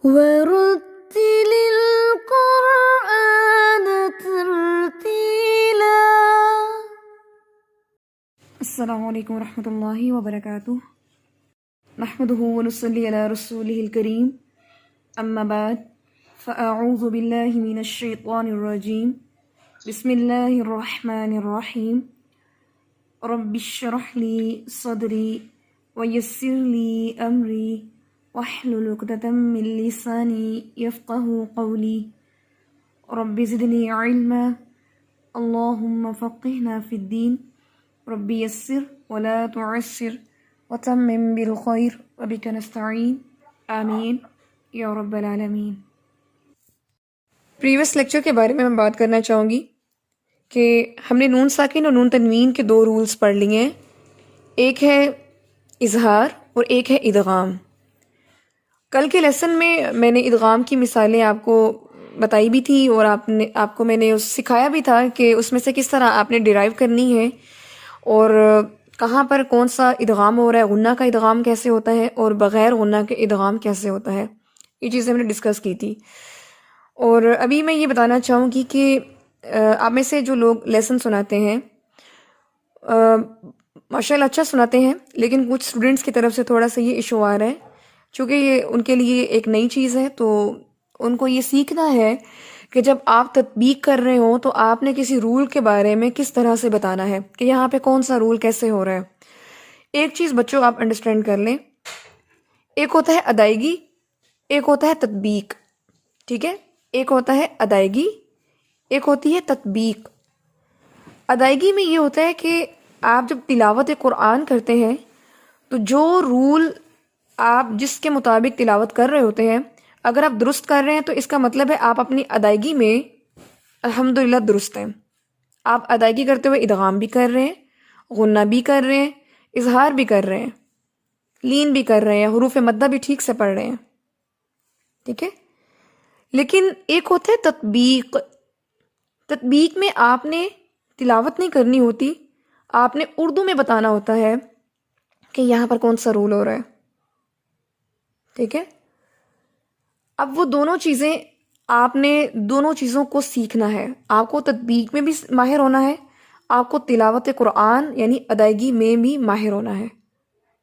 ورتل القرآن ترتیلا۔ السلام علیکم ورحمۃ اللہ وبرکاتہ۔ نحمده ونصلی علی رسوله الکریم، اما بعد فاعوذ باللہ من الشیطان الرجیم، بسم اللہ الرحمن الرحیم۔ رب اشرح لی صدری ویسر لی امری واحلل عقدۃ من لسانی یفقهوا قولی۔ رب زدنی علما، اللہم فقہنا فی الدین، رب یسر ولا تعسر وتمم بالخیر وبک نستعین، آمین یا رب العالمین۔ پریویس لیکچر کے بارے میں بات کرنا چاہوں گی کہ ہم نے نون ساکن اور نون تنوین کے دو رولز پڑھ لیے ہیں، ایک ہے اظہار اور ایک ہے ادغام۔ کل کے لیسن میں نے ادغام کی مثالیں آپ کو بتائی بھی تھی اور آپ کو میں نے سکھایا بھی تھا کہ اس میں سے کس طرح آپ نے ڈیرائیو کرنی ہے اور کہاں پر کون سا ادغام ہو رہا ہے، غنہ کا ادغام کیسے ہوتا ہے اور بغیر غنہ کے ادغام کیسے ہوتا ہے، یہ چیزیں ہم نے ڈسکس کی تھی۔ اور ابھی میں یہ بتانا چاہوں گی کہ آپ میں سے جو لوگ لیسن سناتے ہیں ماشاءاللہ اچھا سناتے ہیں، لیکن کچھ اسٹوڈنٹس کی طرف سے تھوڑا سا یہ ایشو آ رہا ہے، چونکہ یہ ان کے لیے ایک نئی چیز ہے، تو ان کو یہ سیکھنا ہے کہ جب آپ تطبیق کر رہے ہوں تو آپ نے کسی رول کے بارے میں کس طرح سے بتانا ہے کہ یہاں پہ کون سا رول کیسے ہو رہا ہے۔ ایک چیز بچوں آپ انڈرسٹینڈ کر لیں، ایک ہوتا ہے ادائیگی، ایک ہوتا ہے تطبیق، ٹھیک ہے؟ ایک ہوتا ہے ادائیگی، ایک ہوتی ہے تطبیق۔ ادائیگی میں یہ ہوتا ہے کہ آپ جب تلاوت قرآن کرتے ہیں تو جو رول آپ جس کے مطابق تلاوت کر رہے ہوتے ہیں، اگر آپ درست کر رہے ہیں تو اس کا مطلب ہے آپ اپنی ادائیگی میں الحمدللہ درست ہیں۔ آپ ادائیگی کرتے ہوئے ادغام بھی کر رہے ہیں، غنہ بھی کر رہے ہیں، اظہار بھی کر رہے ہیں، لین بھی کر رہے ہیں، حروف مدہ بھی ٹھیک سے پڑھ رہے ہیں، ٹھیک ہے؟ لیکن ایک ہوتا ہے تطبیق۔ تطبیق میں آپ نے تلاوت نہیں کرنی ہوتی، آپ نے اردو میں بتانا ہوتا ہے کہ یہاں پر کون سا رول ہو رہا ہے، ٹھیک ہے؟ اب وہ دونوں چیزیں آپ نے دونوں چیزوں کو سیکھنا ہے، آپ کو تطبیق میں بھی ماہر ہونا ہے، آپ کو تلاوت قرآن یعنی ادائیگی میں بھی ماہر ہونا ہے،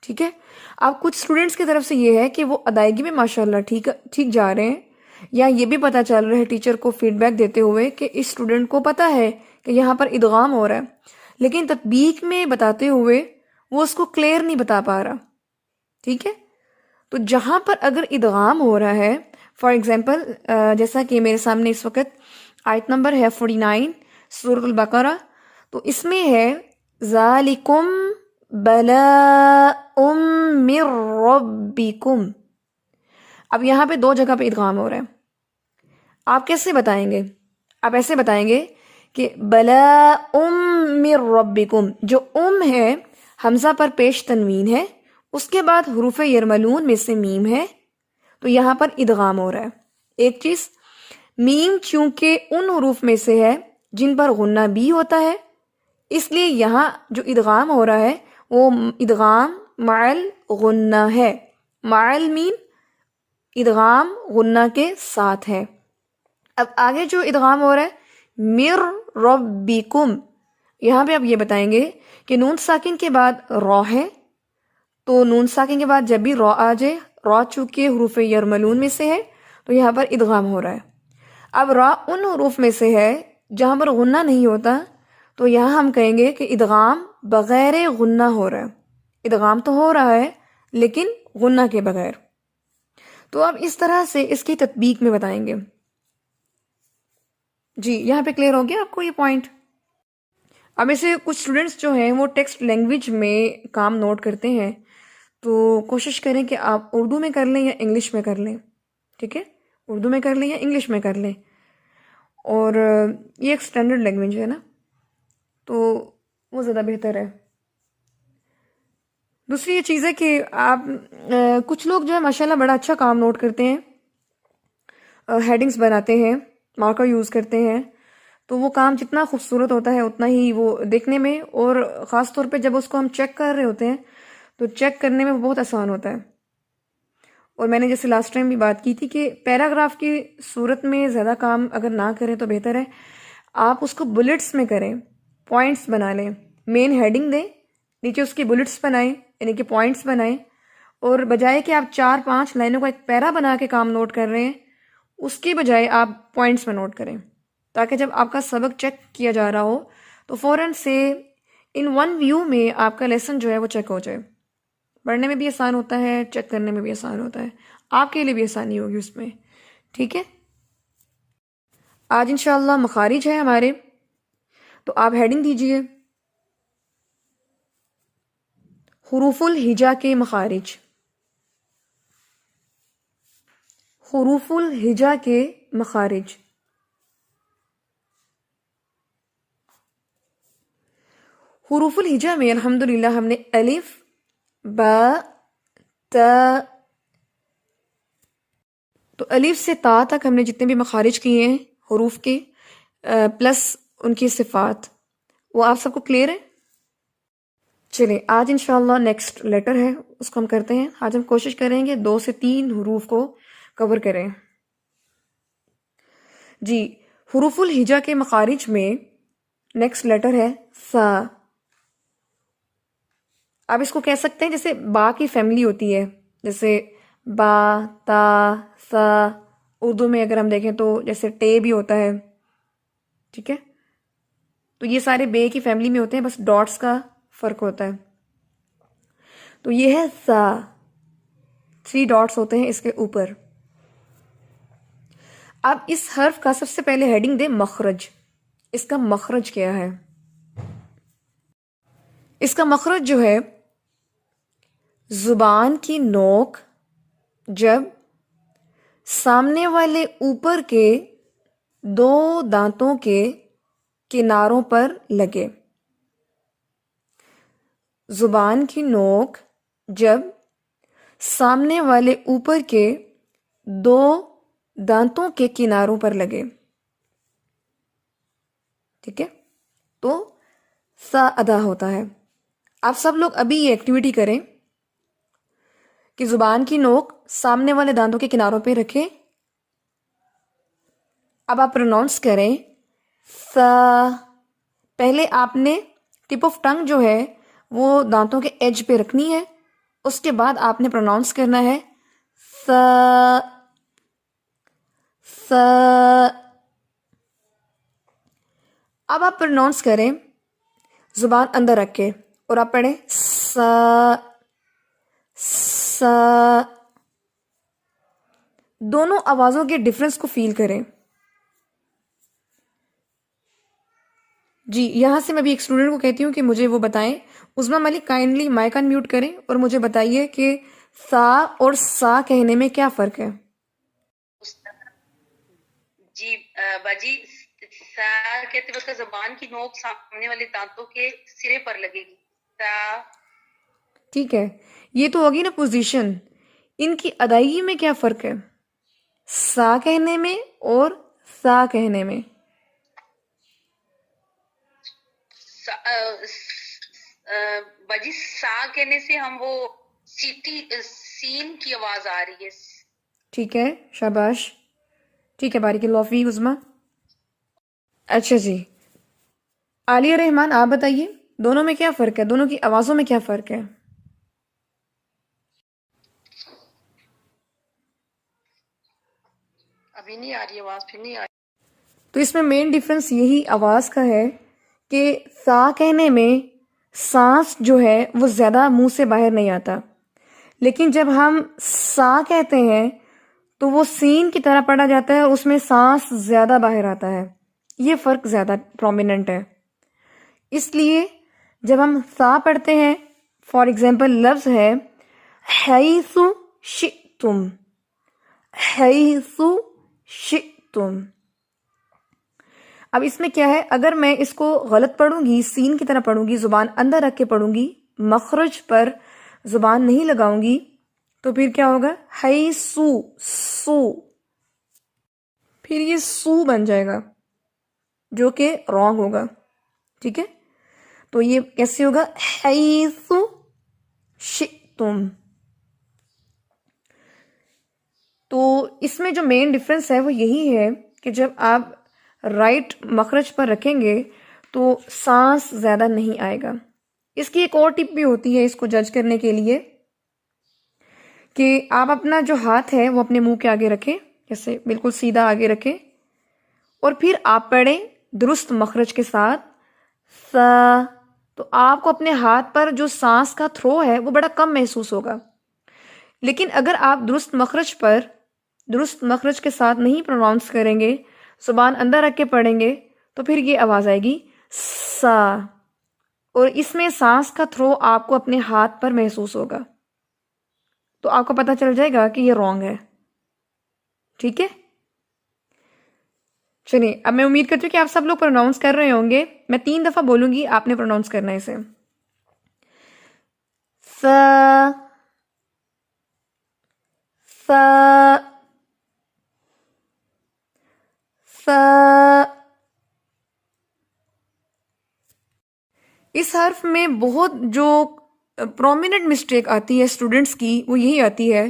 ٹھیک ہے؟ اب کچھ اسٹوڈنٹس کی طرف سے یہ ہے کہ وہ ادائیگی میں ماشاءاللہ ٹھیک جا رہے ہیں، یا یہ بھی پتہ چل رہا ہے ٹیچر کو فیڈ بیک دیتے ہوئے کہ اس اسٹوڈنٹ کو پتہ ہے کہ یہاں پر ادغام ہو رہا ہے، لیکن تطبیق میں بتاتے ہوئے وہ اس کو کلیئر نہیں بتا پا رہا، ٹھیک ہے؟ تو جہاں پر اگر ادغام ہو رہا ہے، فار ایگزامپل جیسا کہ میرے سامنے اس وقت آیت نمبر ہے 49 سورۃ البقرہ، تو اس میں ہے ذالکم بلاء من ربکم۔ اب یہاں پہ دو جگہ پہ ادغام ہو رہا ہے، آپ کیسے بتائیں گے؟ آپ ایسے بتائیں گے کہ بلاء من ربکم، جو ہے حمزہ پر پیش تنوین ہے، اس کے بعد حروف یرملون میں سے میم ہے، تو یہاں پر ادغام ہو رہا ہے۔ ایک چیز، میم چونکہ ان حروف میں سے ہے جن پر غنہ بھی ہوتا ہے، اس لیے یہاں جو ادغام ہو رہا ہے وہ ادغام مع الغنہ ہے، مع المیم ادغام غنہ کے ساتھ ہے۔ اب آگے جو ادغام ہو رہا ہے مر ربکم، یہاں پہ آپ یہ بتائیں گے کہ نون ساکن کے بعد را ہے، تو نون ساکن کے بعد جب بھی را آ جائے، را چونکہ حروف یرملون میں سے ہے تو یہاں پر ادغام ہو رہا ہے۔ اب را ان حروف میں سے ہے جہاں پر غنہ نہیں ہوتا، تو یہاں ہم کہیں گے کہ ادغام بغیر غنہ ہو رہا ہے، ادغام تو ہو رہا ہے لیکن غنہ کے بغیر۔ تو اب اس طرح سے اس کی تطبیق میں بتائیں گے۔ جی یہاں پہ کلیئر ہو گیا آپ کو یہ پوائنٹ؟ اب ایسے کچھ اسٹوڈنٹس جو ہیں وہ ٹیکسٹ لینگویج میں کام نوٹ کرتے ہیں، تو کوشش کریں کہ آپ اردو میں کر لیں یا انگلش میں کر لیں، ٹھیک ہے؟ اردو میں کر لیں یا انگلش میں کر لیں، اور یہ ایک اسٹینڈرڈ لینگویج ہے نا، تو وہ زیادہ بہتر ہے۔ دوسری یہ چیز ہے کہ آپ کچھ لوگ جو ہے ماشاءاللہ بڑا اچھا کام نوٹ کرتے ہیں، ہیڈنگز بناتے ہیں، مارکر یوز کرتے ہیں، تو وہ کام جتنا خوبصورت ہوتا ہے اتنا ہی وہ دیکھنے میں، اور خاص طور پہ جب اس کو ہم چیک کر رہے ہوتے ہیں تو چیک کرنے میں بہت آسان ہوتا ہے، اور میں نے جیسے لاسٹ ٹائم بھی بات کی تھی کہ پیراگراف کی صورت میں زیادہ کام اگر نہ کریں تو بہتر ہے، آپ اس کو بلٹس میں کریں، پوائنٹس بنا لیں، مین ہیڈنگ دیں، نیچے اس کی بلٹس بنائیں یعنی کہ پوائنٹس بنائیں، اور بجائے کہ آپ 4-5 لائنوں کا ایک پیرا بنا کے کام نوٹ کر رہے ہیں، اس کی بجائے آپ پوائنٹس میں نوٹ کریں، تاکہ جب آپ کا سبق چیک کیا جا رہا ہو تو فوراً سے ان ون ویو میں آپ کا لیسن جو ہے وہ چیک ہو جائے۔ پڑھنے میں بھی آسان ہوتا ہے، چیک کرنے میں بھی آسان ہوتا ہے، آپ کے لیے بھی آسانی ہوگی اس میں، ٹھیک ہے۔ آج انشاءاللہ مخارج ہے ہمارے، تو آپ ہیڈنگ دیجئے حروف الہجا کے مخارج۔ حروف الہجا کے مخارج۔ حروف الہجا میں الحمدللہ ہم نے الف، با، تا، تو الف سے تا تک ہم نے جتنے بھی مخارج کیے ہیں حروف کے پلس ان کی صفات، وہ آپ سب کو کلیئر ہے؟ چلیں آج انشاءاللہ نیکسٹ لیٹر ہے، اس کو ہم کرتے ہیں۔ آج ہم کوشش کریں گے 2 سے 3 حروف کو کور کریں۔ جی، حروف الہجا کے مخارج میں نیکسٹ لیٹر ہے سا۔ آپ اس کو کہہ سکتے ہیں جیسے با کی فیملی ہوتی ہے، جیسے با، تا، سا۔ اردو میں اگر ہم دیکھیں تو جیسے ٹے بھی ہوتا ہے، ٹھیک ہے، تو یہ سارے بے کی فیملی میں ہوتے ہیں، بس ڈاٹس کا فرق ہوتا ہے۔ تو یہ ہے سا، 3 ڈاٹس ہوتے ہیں اس کے اوپر۔ اب اس حرف کا سب سے پہلے ہیڈنگ دے مخرج۔ اس کا مخرج کیا ہے؟ اس کا مخرج جو ہے، زبان کی نوک جب سامنے والے اوپر کے 2 دانتوں کے کناروں پر لگے۔ زبان کی نوک جب سامنے والے اوپر کے 2 دانتوں کے کناروں پر لگے، ٹھیک ہے، تو سا ادا ہوتا ہے۔ آپ سب لوگ ابھی یہ ایکٹیویٹی کریں کہ زبان کی نوک سامنے والے دانتوں کے کناروں پہ رکھیں۔ اب آپ پروناؤنس کریں سا۔ پہلے آپ نے ٹپ آف ٹنگ جو ہے وہ دانتوں کے ایج پہ رکھنی ہے، اس کے بعد آپ نے پروناؤنس کرنا ہے سا، سا۔ اب آپ پروناؤنس کریں زبان اندر رکھ کے، اور آپ پڑھیں سا، سا۔ دونوں آوازوں کے ڈفرنس کو فیل کریں۔ جی، یہاں سے میں بھی ایک اسٹوڈنٹ کو کہتی ہوں کہ مجھے وہ بتائیں، عظمیٰ ملک کائنڈلی مائک ان میوٹ کریں اور مجھے بتائیے کہ سا اور سا کہنے میں کیا فرق ہے؟ جی باجی، سا کہتے وقت زبان کی نوک سامنے والے دانتوں کے سرے پر لگے گی، سا۔ ٹھیک ہے، یہ تو ہوگی نا پوزیشن۔ ان کی ادائیگی میں کیا فرق ہے سا کہنے میں اور سا کہنے میں؟ باجی سا کہنے سے ہم وہ سین کی آواز آ رہی ہے۔ ٹھیک ہے، شاباش، ٹھیک ہے، بارک اللہ فیک عظمیٰ۔ اچھا جی، عالیہ رحمان آپ بتائیے دونوں میں کیا فرق ہے، دونوں کی آوازوں میں کیا فرق ہے؟ ابھی نہیں آ رہی آواز، پھر نہیں آ رہی۔ تو اس میں مین ڈیفرنس یہی آواز کا ہے کہ سا کہنے میں سانس جو ہے وہ زیادہ منہ سے باہر نہیں آتا، لیکن جب ہم سا کہتے ہیں تو وہ سین کی طرح پڑھا جاتا ہے، اس میں سانس زیادہ باہر آتا ہے۔ یہ فرق زیادہ پرومیننٹ ہے۔ اس لیے جب ہم سا پڑھتے ہیں، فار ایگزامپل لفظ ہے حیث شئتم، حیث شئتم۔ اب اس میں کیا ہے، اگر میں اس کو غلط پڑھوں گی، سین کی طرح پڑھوں گی، زبان اندر رکھ کے پڑھوں گی، مخرج پر زبان نہیں لگاؤں گی، تو پھر کیا ہوگا، حیثو، سو، پھر یہ سو بن جائے گا جو کہ رانگ ہوگا، ٹھیک ہے۔ تو یہ کیسے ہوگا، حیث شئتم۔ اس میں جو مین ڈفرنس ہے وہ یہی ہے کہ جب آپ رائٹ مخرج پر رکھیں گے تو سانس زیادہ نہیں آئے گا. اس کی ایک اور ٹپ بھی ہوتی ہے اس کو جج کرنے کے لیے کہ آپ اپنا جو ہاتھ ہے وہ اپنے منہ کے آگے رکھیں، جیسے بالکل سیدھا آگے رکھیں، اور پھر آپ پڑھیں درست مخرج کے ساتھ سا. تو آپ کو اپنے ہاتھ پر جو سانس کا تھرو ہے وہ بڑا کم محسوس ہوگا. لیکن اگر آپ درست مخرج کے ساتھ نہیں پروناؤنس کریں گے، زبان اندر رکھ کے پڑھیں گے، تو پھر یہ آواز آئے گی سا، اور اس میں سانس کا تھرو آپ کو اپنے ہاتھ پر محسوس ہوگا. تو آپ کو پتہ چل جائے گا کہ یہ رانگ ہے. ٹھیک ہے، چلیے اب میں امید کرتی ہوں کہ آپ سب لوگ پروناؤنس کر رہے ہوں گے. میں 3 دفعہ بولوں گی، آپ نے پروناؤنس کرنا ہے اسے. سا سا سا. اس حرف میں بہت جو پرومیننٹ مسٹیک آتی ہے اسٹوڈنٹس کی وہ یہی آتی ہے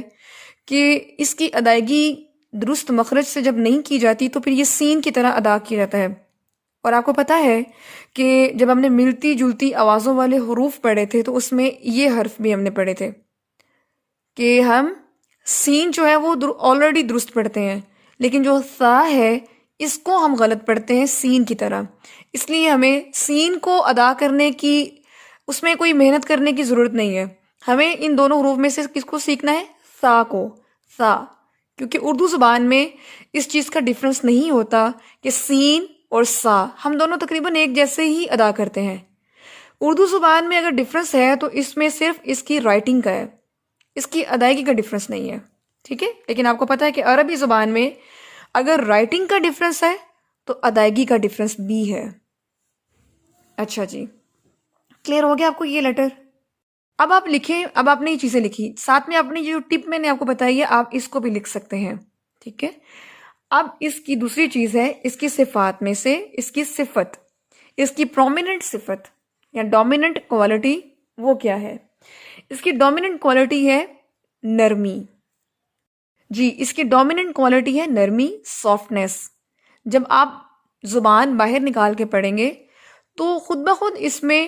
کہ اس کی ادائیگی درست مخرج سے جب نہیں کی جاتی تو پھر یہ سین کی طرح ادا کیا جاتا ہے. اور آپ کو پتہ ہے کہ جب ہم نے ملتی جلتی آوازوں والے حروف پڑھے تھے تو اس میں یہ حرف بھی ہم نے پڑھے تھے کہ ہم سین جو ہے وہ آلریڈی درست پڑھتے ہیں، لیکن جو سا ہے اس کو ہم غلط پڑھتے ہیں سین کی طرح. اس لیے ہمیں سین کو ادا کرنے کی، اس میں کوئی محنت کرنے کی ضرورت نہیں ہے. ہمیں ان دونوں حروف میں سے کس کو سیکھنا ہے؟ سا کو. سا، کیونکہ اردو زبان میں اس چیز کا ڈفرنس نہیں ہوتا کہ سین اور سا ہم دونوں تقریباً ایک جیسے ہی ادا کرتے ہیں. اردو زبان میں اگر ڈفرنس ہے تو اس میں صرف اس کی رائٹنگ کا ہے، اس کی ادائیگی کا ڈفرنس نہیں ہے. ٹھیک ہے، لیکن آپ کو پتہ ہے کہ عربی زبان میں اگر رائٹنگ کا ڈفرنس ہے تو ادائیگی کا ڈفرنس بھی ہے. اچھا جی، کلیئر ہو گیا آپ کو یہ لیٹر؟ اب آپ لکھیں، اب آپ نے یہ چیزیں لکھی، ساتھ میں اپنی جو ٹپ میں نے آپ کو بتائی ہے آپ اس کو بھی لکھ سکتے ہیں. ٹھیک ہے، اب اس کی دوسری چیز ہے اس کی صفات میں سے اس کی صفت، اس کی پرومیننٹ صفت یا ڈومیننٹ کوالٹی وہ کیا ہے؟ اس کی ڈومیننٹ کوالٹی ہے نرمی. جی، اس کی ڈومیننٹ کوالٹی ہے نرمی، سافٹنیس. جب آپ زبان باہر نکال کے پڑھیں گے تو خود بخود اس میں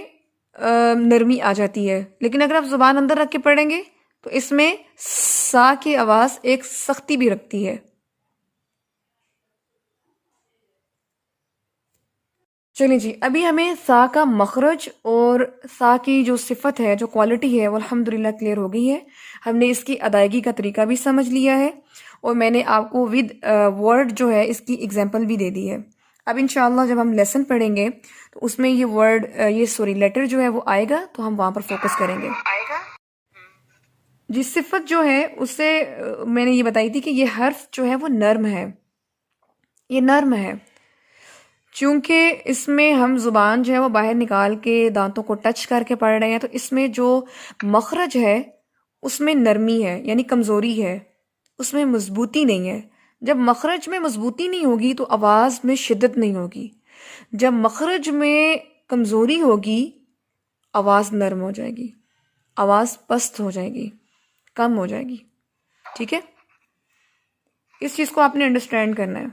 نرمی آ جاتی ہے، لیکن اگر آپ زبان اندر رکھ کے پڑھیں گے تو اس میں سا کی آواز ایک سختی بھی رکھتی ہے. چلیں جی، ابھی ہمیں سا کا مخرج اور سا کی جو صفت ہے، جو کوالٹی ہے وہ الحمدللہ کلیئر ہو گئی ہے. ہم نے اس کی ادائیگی کا طریقہ بھی سمجھ لیا ہے اور میں نے آپ کو ود ورڈ جو ہے اس کی اگزامپل بھی دے دی ہے. اب انشاءاللہ جب ہم لیسن پڑھیں گے تو اس میں یہ ورڈ لیٹر جو ہے وہ آئے گا تو ہم وہاں پر فوکس کریں گے. جس صفت جو ہے اس سے میں نے یہ بتائی تھی کہ یہ حرف جو ہے وہ نرم ہے، یہ نرم ہے. چونکہ اس میں ہم زبان جو ہے وہ باہر نکال کے دانتوں کو ٹچ کر کے پڑھ رہے ہیں تو اس میں جو مخرج ہے اس میں نرمی ہے، یعنی کمزوری ہے، اس میں مضبوطی نہیں ہے. جب مخرج میں مضبوطی نہیں ہوگی تو آواز میں شدت نہیں ہوگی. جب مخرج میں کمزوری ہوگی آواز نرم ہو جائے گی، آواز پست ہو جائے گی، کم ہو جائے گی. ٹھیک ہے، اس چیز کو آپ نے انڈرسٹینڈ کرنا ہے.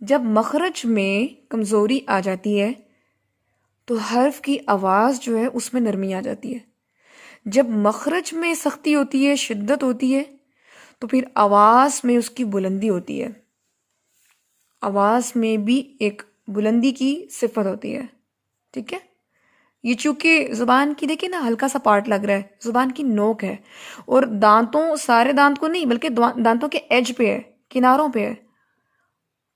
جب مخرج میں کمزوری آ جاتی ہے تو حرف کی آواز جو ہے اس میں نرمی آ جاتی ہے. جب مخرج میں سختی ہوتی ہے، شدت ہوتی ہے، تو پھر آواز میں اس کی بلندی ہوتی ہے. آواز میں بھی ایک بلندی کی صفت ہوتی ہے. ٹھیک ہے، یہ چونکہ زبان کی دیکھیں نا ہلکا سا پارٹ لگ رہا ہے، زبان کی نوک ہے اور دانتوں، سارے دانت کو نہیں بلکہ دانتوں کے ایج پہ ہے، کناروں پہ ہے،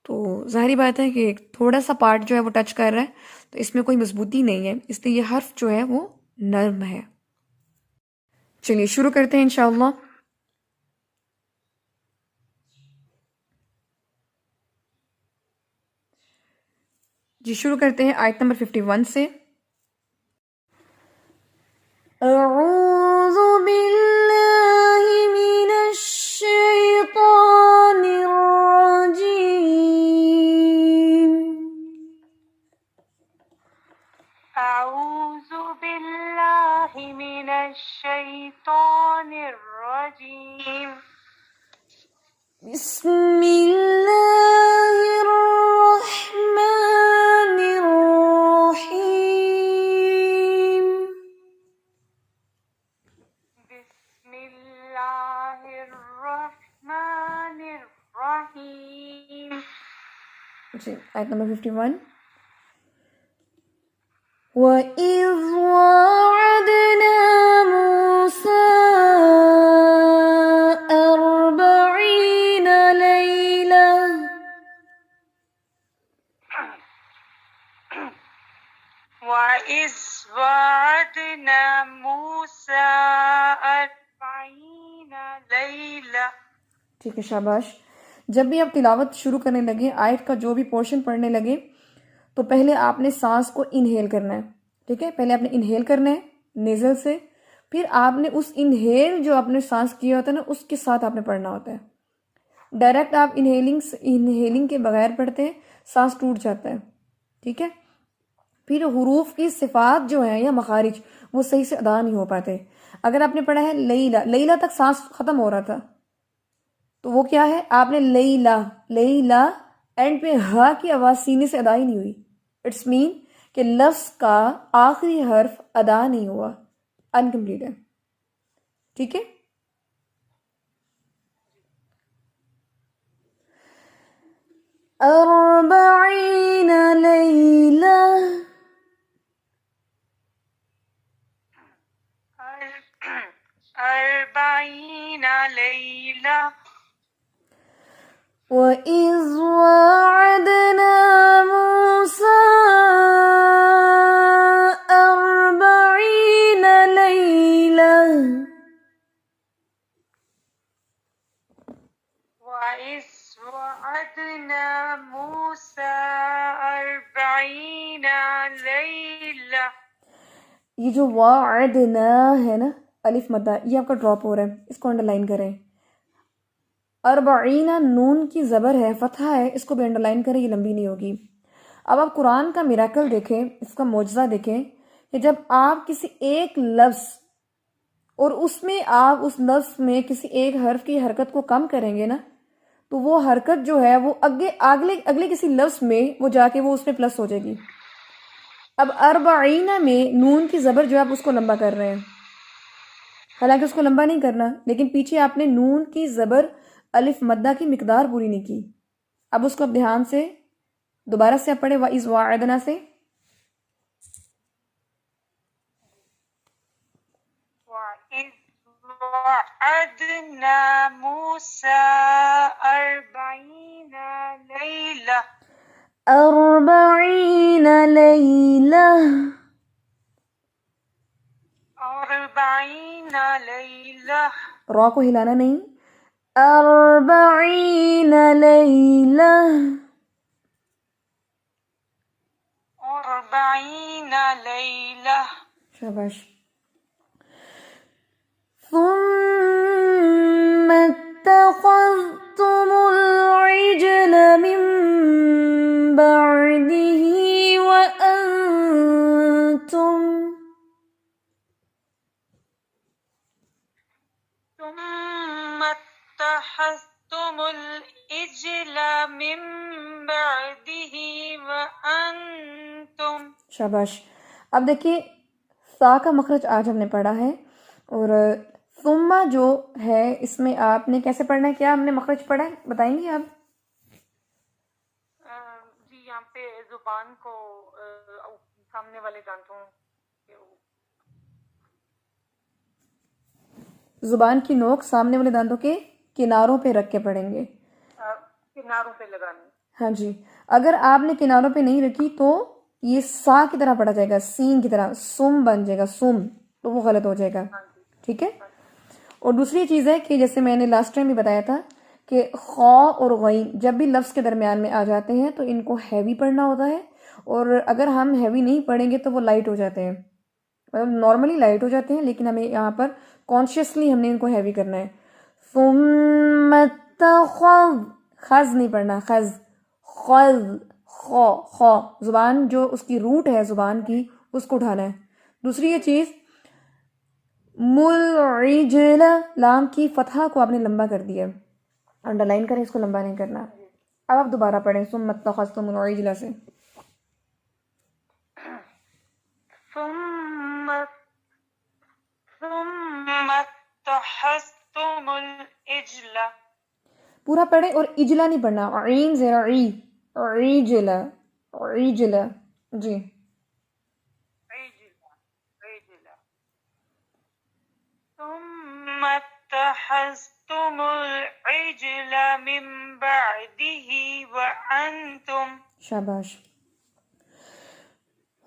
تو ظاہری بات ہے کہ تھوڑا سا پارٹ جو ہے وہ ٹچ کر رہا ہے تو اس میں کوئی مضبوطی نہیں ہے، اس لیے یہ حرف جو ہے وہ نرم ہے. چلیے شروع کرتے ہیں انشاءاللہ. جی شروع کرتے ہیں آیت نمبر 51 سے. اعوذ باللہ من الشیطان الرجیم. أعوذ بالله من الشيطان الرجيم. بسم اللہ الرحمن الرحیم. بسم اللہ الرحمن الرحیم. جی آیت نمبر 51. وَإِذْ وَعَدْنَا مُوسَىٰ 40 لَيْلَةً. وَإِذْ وَعَدْنَا مُوسَىٰ 40 لَيْلَةً. ٹھیک ہے، شاباش. جب بھی آپ تلاوت شروع کرنے لگے، آیت کا جو بھی پورشن پڑھنے لگے، تو پہلے آپ نے سانس کو انہیل کرنا ہے. ٹھیک ہے، پہلے آپ نے انہیل کرنا ہے نیزل سے، پھر آپ نے اس انہیل جو آپ نے سانس کیا ہوتا ہے نا، اس کے ساتھ آپ نے پڑھنا ہوتا ہے. ڈائریکٹ آپ انہیلنگ کے بغیر پڑھتے ہیں، سانس ٹوٹ جاتا ہے. ٹھیک ہے، پھر حروف کی صفات جو ہیں یا مخارج وہ صحیح سے ادا نہیں ہو پاتے. اگر آپ نے پڑھا ہے لیلا، لیلا تک سانس ختم ہو رہا تھا، تو وہ کیا ہے، آپ نے لیلا لیلا اینڈ پہ ہا کی آواز سینے سے ادا ہی نہیں ہوئی. اٹس مین کہ لفظ کا آخری حرف ادا نہیں ہوا، انکمپلیٹ ہے. ٹھیک ہے، اربعین لیلہ. 40 لَيْلَةً. وَإِذْ وَعَدْنَا مُوسَىٰ 40 لَيْلَةً. وَإِذْ وَعَدْنَا مُوسَىٰ 40 لَيْلَةً. یہ جو وعدنا ہے نا، الف مدہ، یہ آپ کا ڈراپ ہو رہا ہے، اس کو انڈر لائن کریں. 40 نون کی زبر ہے، فتحہ ہے، اس کو بھی انڈر لائن کریں، یہ لمبی نہیں ہوگی. اب آپ قرآن کا میراکل دیکھیں، اس کا معجزہ دیکھیں کہ جب آپ کسی ایک لفظ اور اس میں آپ اس لفظ میں کسی ایک حرف کی حرکت کو کم کریں گے نا، تو وہ حرکت جو ہے وہ اگلے کسی لفظ میں وہ جا کے وہ اس میں پلس ہو جائے گی. اب 40 میں نون کی زبر جو ہے آپ اس کو لمبا کر رہے ہیں، حالانکہ اس کو لمبا نہیں کرنا، لیکن پیچھے آپ نے نون کی زبر الف مدہ کی مقدار پوری نہیں کی. اب اس کو اب دھیان سے دوبارہ سے آپ پڑھیں وَإِذْ وَعَدْنَا سے. وَإِذْ وَعَدْنَا مُوسَىٰ 40 لَيْلَةً. 40 لیلہ. 40 لَيْلَةً. را کو ہلانا نہیں. 40 لیلہ. 40 لَيْلَةً. شاباش. ثم اتخذتم العجل من بعده وأنتم ثم اتخذتم العجل من بعده وأنتم. شاباش. اب دیکھیے سا کا مخرج آج ہم نے پڑھا ہے، اور ثم جو ہے اس میں آپ نے کیسے پڑھنا ہے، کیا ہم نے مخرج پڑھا ہے، بتائیں گے آپ؟ جی یہاں پہ زبان کو سامنے والے دانتوں زبان کی نوک سامنے والے دانتوں کے کناروں پہ رکھ کے پڑھیں گے، کناروں پہ لگانے. ہاں جی. اگر آپ نے کناروں پہ نہیں رکھی تو یہ سا کی طرح پڑھا جائے گا، سین کی طرح، سم بن جائے گا، سم، تو وہ غلط ہو جائے گا. ٹھیک ہے. اور دوسری چیز ہے کہ جیسے میں نے لاسٹ ٹائم بھی بتایا تھا کہ خا اور غین جب بھی لفظ کے درمیان میں آ جاتے ہیں تو ان کو ہیوی پڑھنا ہوتا ہے، اور اگر ہم ہیوی نہیں پڑھیں گے تو وہ لائٹ ہو جاتے ہیں، مطلب نارملی لائٹ ہو جاتے ہیں، لیکن ہمیں یہاں پر کانشیسلی ہم نے ان کو ہیوی کرنا ہے. ثم اتخذ، خز نہیں پڑھنا، خز، خز، خو، خو، زبان جو اس کی روٹ ہے زبان کی اس کو اٹھانا ہے. دوسری یہ چیز ملعجل، لام کی فتحہ کو آپ نے لمبا کر دیا. انڈر لائن کریں، اس کو لمبا نہیں کرنا. اب آپ دوبارہ پڑھیں ثم اتخذتم العجل سے. ثم اتخذتم العجل. پورا پڑھیں اور اجلا نہیں پڑھنا، عین زیر عی، عجلا، عجلا. جی عجل. ثم اتخذتم العجل من بعده وأنتم. شاباش.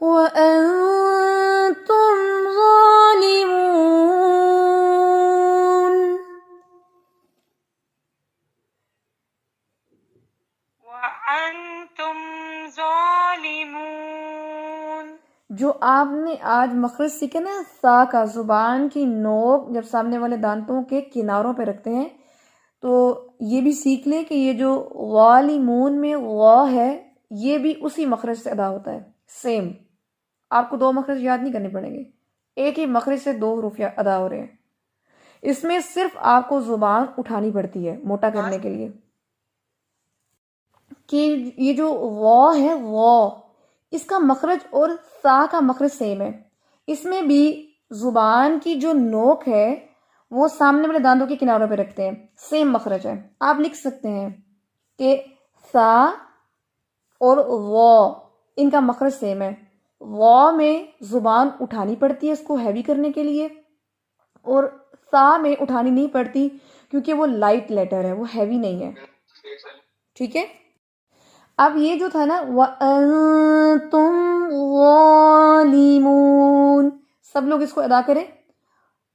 وأنتم ظالمون. وأنتم ظالمون. جو آپ نے آج مخرج سیکھے نا سا کا، زبان کی نوک جب سامنے والے دانتوں کے کناروں پہ رکھتے ہیں، تو یہ بھی سیکھ لیں کہ یہ جو غالمون میں غا ہے یہ بھی اسی مخرج سے ادا ہوتا ہے. سیم، آپ کو 2 مخرج یاد نہیں کرنے پڑیں گے، ایک ہی مخرج سے 2 حروف ادا ہو رہے ہیں. اس میں صرف آپ کو زبان اٹھانی پڑتی ہے موٹا کرنے کے لیے، کہ یہ جو غا ہے غا، اس کا مخرج اور سا کا مخرج سیم ہے. اس میں بھی زبان کی جو نوک ہے وہ سامنے والے دانتوں کے کناروں پہ رکھتے ہیں، سیم مخرج ہے. آپ لکھ سکتے ہیں کہ سا اور غا ان کا مخرج سیم ہے. غا میں زبان اٹھانی پڑتی ہے اس کو ہیوی کرنے کے لیے، اور سا میں اٹھانی نہیں پڑتی کیونکہ وہ لائٹ لیٹر ہے، وہ ہیوی نہیں ہے. ٹھیک ہے. اب یہ جو تھا نا وَأَنتُمْ ظَالِمُونَ، سب لوگ اس کو ادا کریں.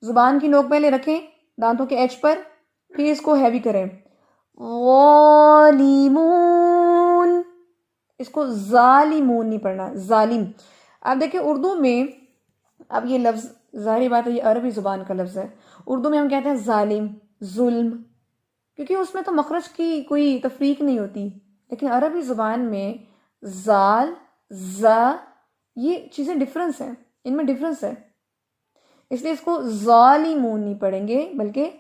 زبان کی نوک پہلے رکھیں دانتوں کے ایج پر، پھر اس کو ہیوی کریں. ظالمون، اس کو ظالمون نہیں پڑھنا، ظالم. آپ دیکھیں اردو میں، اب یہ لفظ ظاہری بات ہے یہ عربی زبان کا لفظ ہے، اردو میں ہم کہتے ہیں ظالم، ظلم، کیونکہ اس میں تو مخرج کی کوئی تفریق نہیں ہوتی. لیکن عربی زبان میں زال، زا، یہ چیزیں ڈفرنس ہیں، ان میں ڈفرنس ہے. اس لیے اس کو ظالمون نہیں پڑھیں گے بلکہ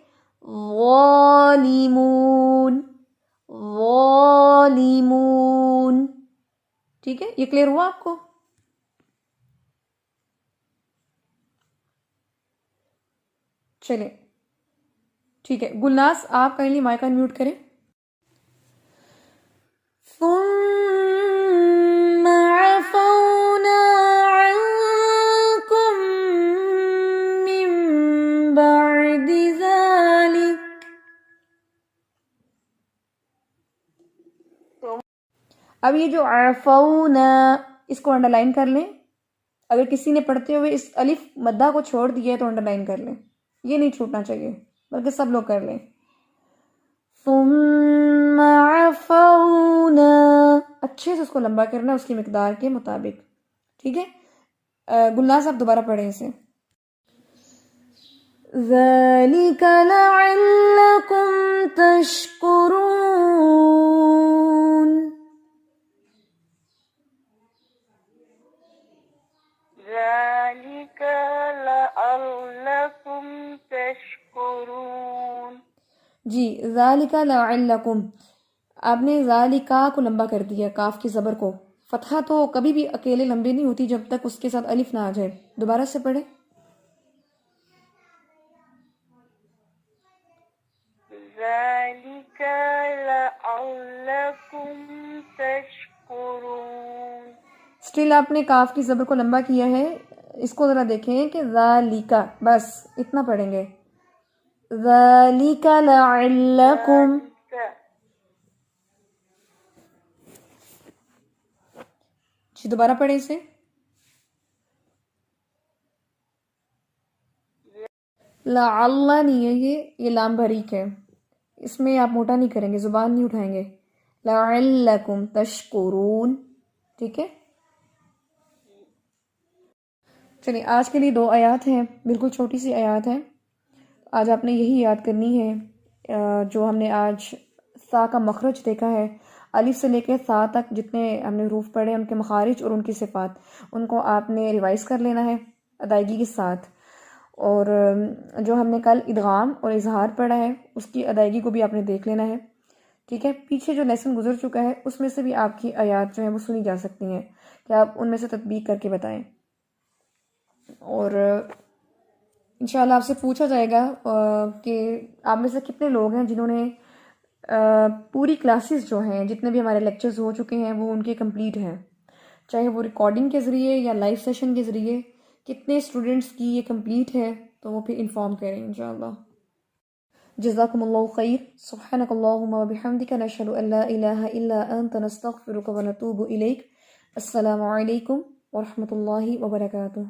غالمون، غالمون. ٹھیک ہے، یہ کلیئر ہوا آپ کو؟ چلیں ٹھیک ہے. گلناز آپ کائنڈلی مائک میوٹ کریں. ثم عفونا عنكم من بعد ذلك. اب یہ جو عفونا، اس کو انڈر لائن کر لیں. اگر کسی نے پڑھتے ہوئے اس الف مدہ کو چھوڑ دیا ہے تو انڈر لائن کر لیں، یہ نہیں چھوٹنا چاہیے بلکہ سب لوگ کر لیں. ثم عفونا، اچھے سے اس کو لمبا کرنا ہے اس کی مقدار کے مطابق. ٹھیک ہے. گلناز آپ دوبارہ پڑھیں اسے. ذَلِكَ لَعَلَّكُمْ تَشْكُرُونَ. ذلك لعلكم تشكرون. جی ذَلِكَ لَعَلَّكُمْ، آپ نے ذَلِكَ کو لمبا کر دیا، کاف کی زبر کو. فتحہ تو کبھی بھی اکیلے لمبی نہیں ہوتی جب تک اس کے ساتھ الف نہ آ جائے. دوبارہ سے پڑھیں. ذلك لعلكم تشكرون. سٹل آپ نے کاف کی زبر کو لمبا کیا ہے. اس کو ذرا دیکھیں کہ ذالکا، بس اتنا پڑھیں گے. ذالک لعلکم. جی دوبارہ پڑھیں اسے. لعل نہیں ہے، یہ لام بریک ہے، اس میں آپ موٹا نہیں کریں گے، زبان نہیں اٹھائیں گے. لعلکم تشکرون. ٹھیک ہے. چلیے آج کے لیے 2 آیات ہیں، بالکل چھوٹی سی آیات ہیں. آج آپ نے یہی یاد کرنی ہے جو ہم نے آج سا کا مخرج دیکھا ہے، الف سے لے کے سا تک جتنے ہم نے حروف پڑھے ان کے مخارج اور ان کی صفات، ان کو آپ نے ریوائز کر لینا ہے ادائیگی کے ساتھ. اور جو ہم نے کل ادغام اور اظہار پڑھا ہے اس کی ادائیگی کو بھی آپ نے دیکھ لینا ہے. ٹھیک ہے، پیچھے جو لیسن گزر چکا ہے اس میں سے بھی آپ کی آیات جو ہیں وہ سنی جا سکتی ہیں کہ آپ ان میں سے تطبیق کر کے بتائیں. اور انشاءاللہ آپ سے پوچھا جائے گا کہ آپ میں سے کتنے لوگ ہیں جنہوں نے پوری کلاسز جو ہیں جتنے بھی ہمارے لیکچرز ہو چکے ہیں وہ ان کے کمپلیٹ ہیں، چاہے وہ ریکارڈنگ کے ذریعے یا لائیو سیشن کے ذریعے. کتنے اسٹوڈنٹس کی یہ کمپلیٹ ہے تو وہ پھر انفارم کریں انشاءاللہ. جزاکم اللہ خیر. سبحانک اللہم و بحمدک نشہد ان لا الہ الا انت نستغفرک و نتوب الیک. السلام علیکم ورحمۃ اللہ وبرکاتہ.